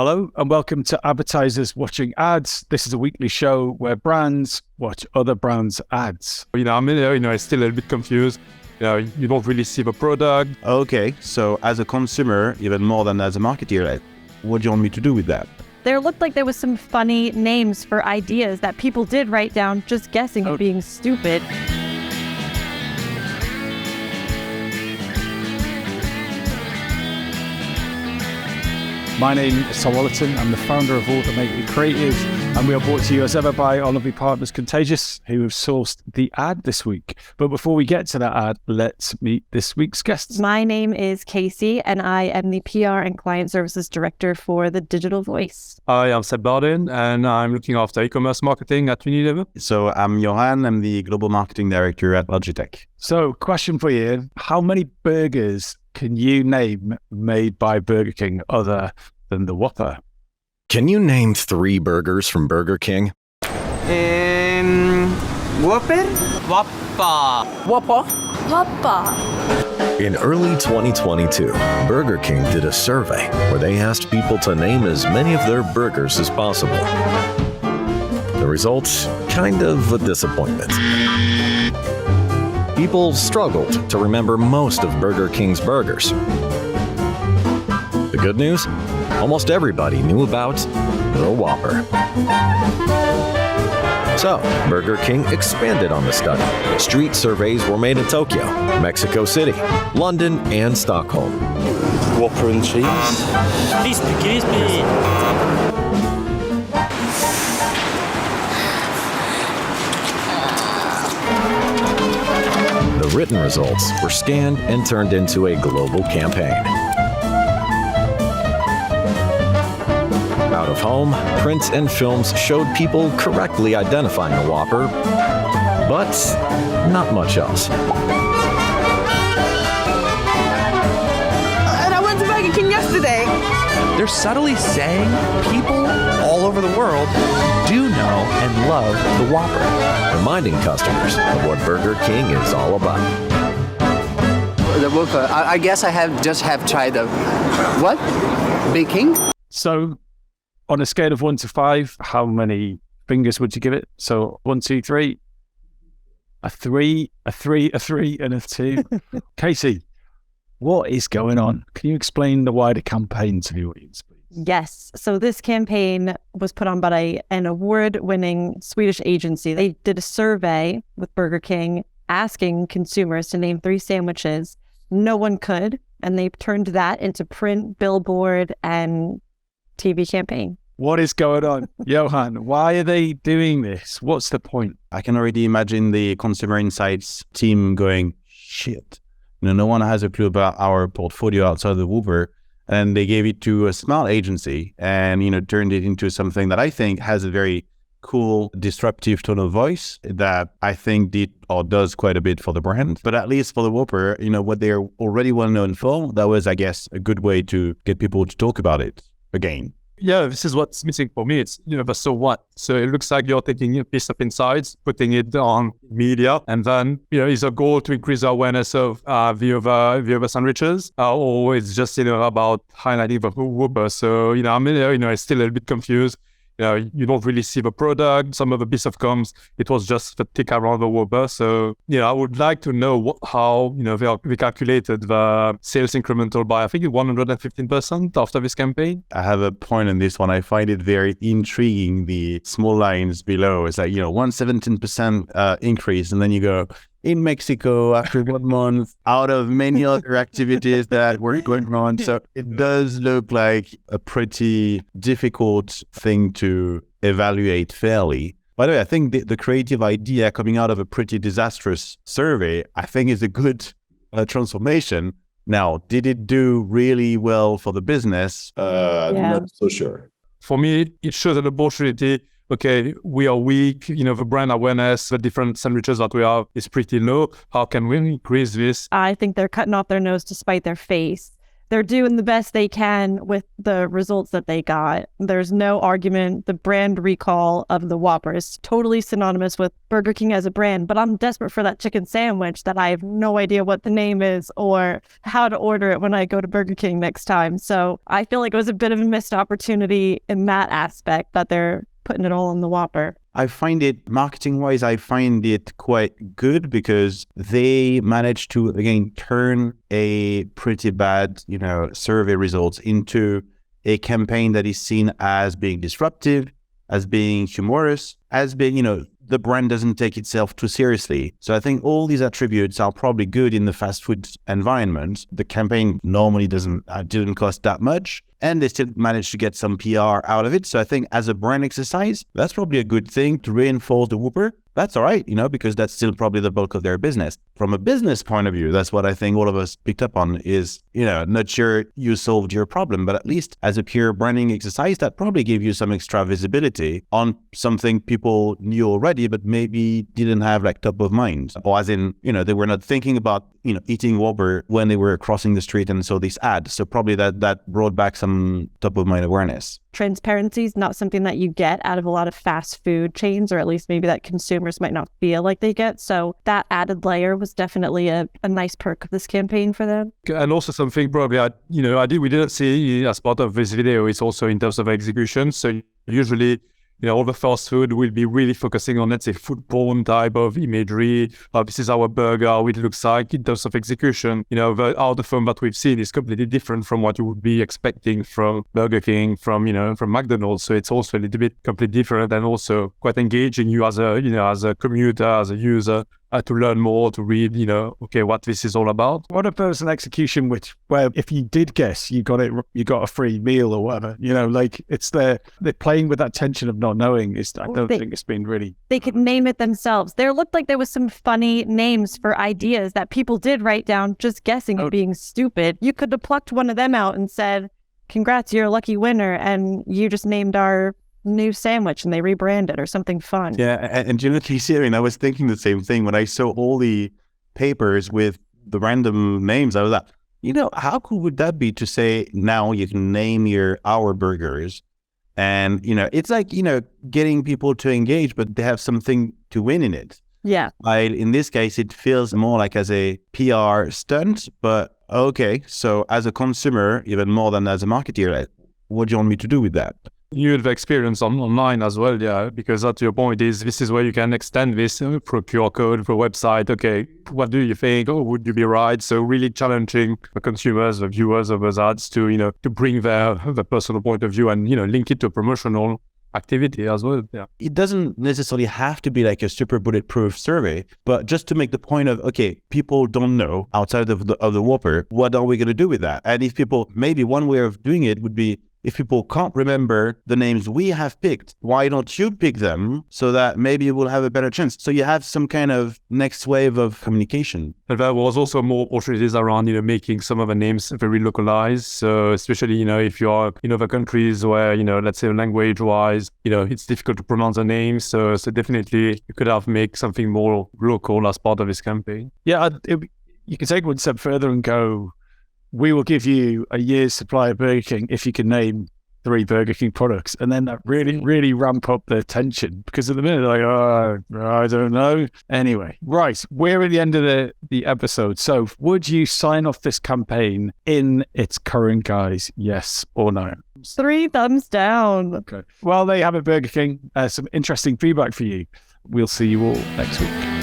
Hello and welcome to Advertisers Watching Ads. This is a weekly show where brands watch other brands' ads. I'm still a little bit confused. You don't really see the product. Okay, so as a consumer, even more than as a marketer, what do you want me to do with that? There looked like there was some funny names for ideas that people did write down just guessing at being stupid. My name is Seb Bardin. I'm the founder of Automated Creative, and we are brought to you as ever by our lovely partners Contagious, who have sourced the ad this week. But before we get to that ad, let's meet this week's guests. My name is Kasey, and I am the PR and Client Services Director for the Digital Voice. I am Seb Bardin, and I'm looking after Ecommerce Marketing at Unilever. So I'm Johann, I'm the Global Marketing Director at Logitech. So, question for you. How many burgers can you name made by Burger King other than the Whopper? Can you name 3 burgers from Burger King? Whopper? In early 2022, Burger King did a survey where they asked people to name as many of their burgers as possible. The results, kind of a disappointment. People struggled to remember most of Burger King's burgers. The good news? Almost everybody knew about the Whopper. So, Burger King expanded on the study. Street surveys were made in Tokyo, Mexico City, London, and Stockholm. Whopper and cheese. Crispy. The written results were scanned and turned into a global campaign. Out of home, print and films showed people correctly identifying the Whopper, but not much else. And I went to Burger King yesterday. They're subtly saying people all over the world do know and love the Whopper, Reminding customers of what Burger King is all about. The Whopper. I guess I have tried the what? Big King? So, on a scale of 1 to 5, how many fingers would you give it? So 1, 2, 3. A 3, a 3, a 3, and a 2. Kasey, what is going on? Can you explain the wider campaign to the audience, please? Yes. So this campaign was put on by an award-winning Swedish agency. They did a survey with Burger King asking consumers to name 3 sandwiches. No one could, and they turned that into print, billboard, and TV campaign. What is going on? Johann, why are they doing this? What's the point? I can already imagine the consumer insights team going, shit, no one has a clue about our portfolio outside the Whopper. And they gave it to a small agency and, turned it into something that I think has a very cool, disruptive tone of voice that I think did or does quite a bit for the brand. But at least for the Whopper, what they're already well known for, that was, I guess, a good way to get people to talk about it again. Yeah, this is what's missing for me. It's, the so what. So it looks like you're taking a piece of insights, putting it on media, and then, is a goal to increase the awareness of the other sandwiches, or it's just, about highlighting the Whopper. So, I'm still a little bit confused. You don't really see the product. Some of the piece of comms, it was just the tick around the Whopper. So, I would like to know how, they calculated the sales incremental by, I think, 115% after this campaign. I have a point on this one. I find it very intriguing, the small lines below. It's like, 117% increase. And then you go, in Mexico after 1 month, out of many other activities that were going on. So it does look like a pretty difficult thing to evaluate fairly. By the way, I think the creative idea coming out of a pretty disastrous survey, I think is a good transformation. Now, did it do really well for the business? Not so sure. For me, it shows an opportunity. Okay, we are weak, the brand awareness, the different sandwiches that we have is pretty low. How can we increase this? I think they're cutting off their nose to spite their face. they're doing the best they can with the results that they got. There's no argument. The brand recall of the Whopper is totally synonymous with Burger King as a brand, but I'm desperate for that chicken sandwich that I have no idea what the name is or how to order it when I go to Burger King next time. So I feel like it was a bit of a missed opportunity in that aspect that they're putting it all on the Whopper. I find it, marketing-wise, I find it quite good because they managed to, again, turn a pretty bad, survey results into a campaign that is seen as being disruptive, as being humorous, as being, the brand doesn't take itself too seriously. So I think all these attributes are probably good in the fast food environment. The campaign normally didn't cost that much, and they still managed to get some PR out of it. So I think as a brand exercise, that's probably a good thing to reinforce the Whopper. That's all right, because that's still probably the bulk of their business. From a business point of view, that's what I think all of us picked up on is, not sure you solved your problem, but at least as a pure branding exercise, that probably gave you some extra visibility on something people knew already, but maybe didn't have like top of mind. Or as in, they were not thinking about, eating Whopper when they were crossing the street and saw this ad. So probably that brought back some top of mind awareness. Transparency is not something that you get out of a lot of fast food chains, or at least maybe that consumers might not feel like they get. So that added layer was definitely a nice perk of this campaign for them. And also something probably we didn't see as part of this video is also in terms of execution. So usually, all the fast food will be really focusing on, let's say, food porn type of imagery. This is our burger, how it looks like in terms of execution. The out of home that we've seen is completely different from what you would be expecting from Burger King, from McDonald's. So it's also a little bit completely different and also quite engaging you as a commuter, as a user, to learn more, to read, what this is all about. What if there was an execution where if you did guess, you got a free meal or whatever, they're playing with that tension of not knowing. I don't think it's been really. They could name it themselves. There looked like there was some funny names for ideas that people did write down, just guessing and being stupid. You could have plucked one of them out and said, congrats, you're a lucky winner. And you just named our new sandwich and they rebranded or something fun. Yeah, and Kasey, I was thinking the same thing when I saw all the papers with the random names. I was like, how cool would that be to say now you can name our burgers, and it's like getting people to engage, but they have something to win in it. Yeah. In this case, it feels more like as a PR stunt, but okay. So as a consumer, even more than as a marketer, what do you want me to do with that? You have experience online as well, yeah, because to your point this is where you can extend this through QR code, for a website. Okay, what do you think? Oh, would you be right? So really challenging the consumers, the viewers of those ads to bring their personal point of view and link it to promotional activity as well. Yeah, it doesn't necessarily have to be like a super bulletproof survey, but just to make the point of, okay, people don't know outside of the Whopper, what are we going to do with that? And if people, maybe one way of doing it would be, if people can't remember the names we have picked, why don't you pick them so that maybe you will have a better chance? So you have some kind of next wave of communication. And there was also more opportunities around, making some of the names very localized. So especially, if you are in other countries where, let's say language-wise, it's difficult to pronounce the names. So definitely you could have make something more local as part of this campaign. Yeah, you can take one step further and go, we will give you a year's supply of Burger King if you can name 3 Burger King products. And then that really, really ramp up the tension, because at the minute, like, oh, I don't know. Anyway, right. We're at the end of the episode. So would you sign off this campaign in its current guise? Yes or no? 3 thumbs down. Okay. Well, there you have it, Burger King. Some interesting feedback for you. We'll see you all next week.